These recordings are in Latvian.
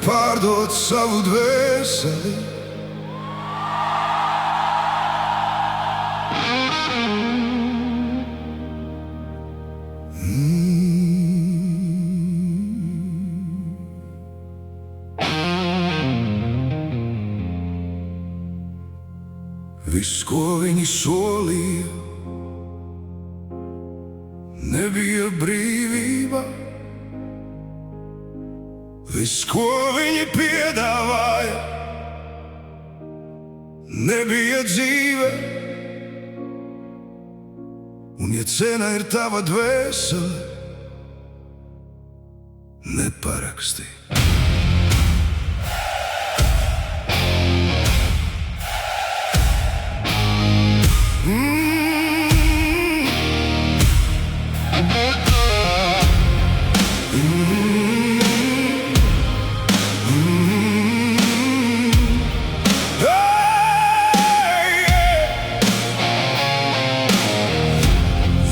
nepārdot savu dvēseli. Viss, ko viņi solīja, nebija brīvība. Viss, ko viņi piedāvāja, nebija dzīve. Un ja cena ir tava dvēsele, neparaksti.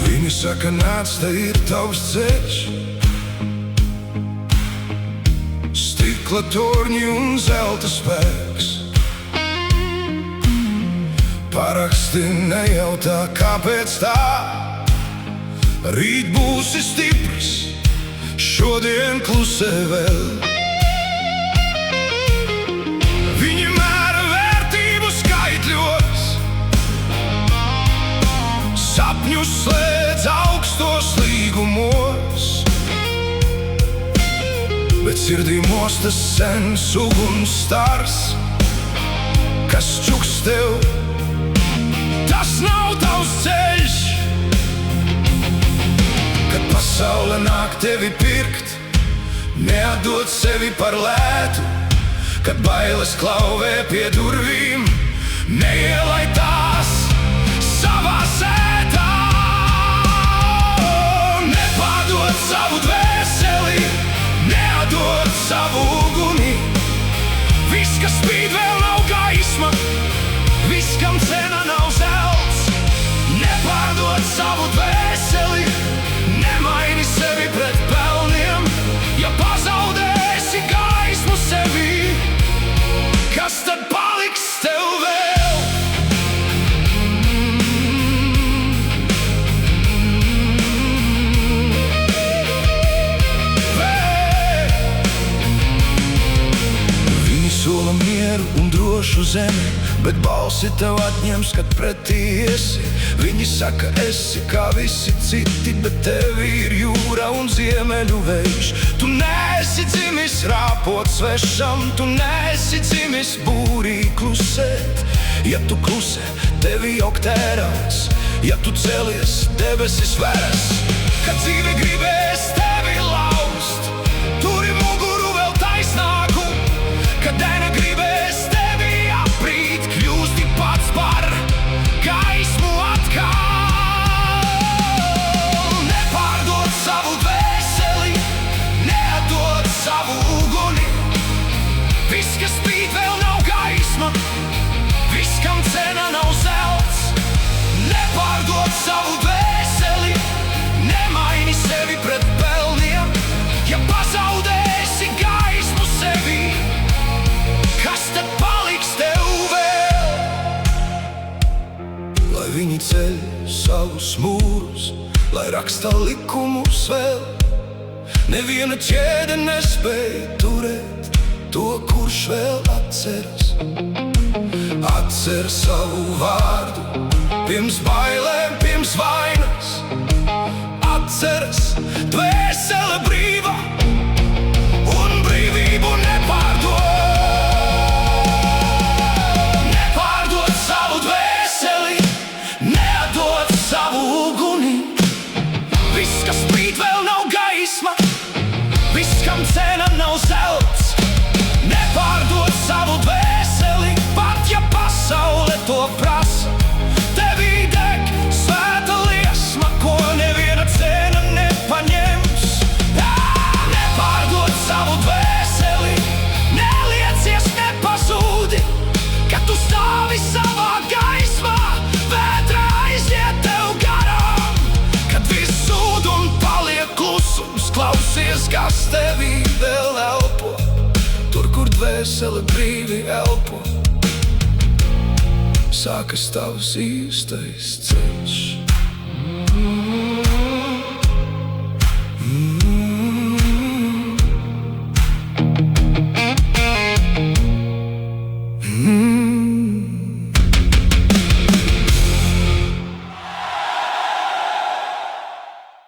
Viņi saka, nāc, te ir tavs ceļš, stikla torņi un zelta spēks. Paraksti, nejautā, kāpēc tā. Rīt būsi stiprs, šodien klusē vēl. Viņi mēra vērtību skaitļos, sapņus slēdz augstos līgumos, bet sirdī mostas sens uguns stars, kas čuks tev. Tas nav tavs ceļš. Kad pasaule nāk tevi pirkt, neatdod sevi par lētu. Kad bailes klauvē pie durvīm, neielai tās savā sētā. Nepārdod savu dvēseli, neatdod savu uguni. Viss, kas spīd, vēl nav gaisma, viss, kam cena nav zelts. Nepārdod savu dvēseli, nemaini sevi pret pelniem. Ja pazaudēsi gaismu sevī, kas tad paliks tev vēl? Viņi sola mieru un drošu zemi, bet balsi tev atņems, kad pretī esi. Viņi saka, esi kā visi citi, bet tevi ir jūra un ziemeļu vējš. Tu neesi dzimis rāpot svešam, tu neesi dzimis būrī klusēt. Ja tu klusē, tevi jaukt ērāds, ja tu celies, debesis veras. Kad dzīve gribēs tevi laust, turi muguru vēl taisnāku. Kad dēna gribēs tevi aprīt, kļūsti pats par gaismu atkal. Nepārdod savu dvēseli, neatdod savu uguni. Viss, kas spīd, vēl nav gaisma, viss, kam cena nav zelts. Nepārdod savu dvēseli, nemaini sevi pret pelniem. Ja pazaudēsi gaismu sevī, kas tad paliks tev vēl? Lai viņi ceļ savus mūrus, lai raksta likumus vēl. Neviena ķēde nespēj turēt to, kurš vēl atceras. Atcer savu vārdu, pirms bailēm, pirms vainas. Atceras, dvēsele brīva, un brīvību nepārdod. Nepārdod savu dvēseli, neatdod savu uguni. Viss, kas spīd, vēl nav gaisma, viss, kam cena nav zelts. Nepārdod savu dvēseli, pat ja pasaule to prasa. Tevī deg svēta liesma, ko neviena cena nepaņem. dvēsele brīvi elpo. Sākas tavs īstais ceļš.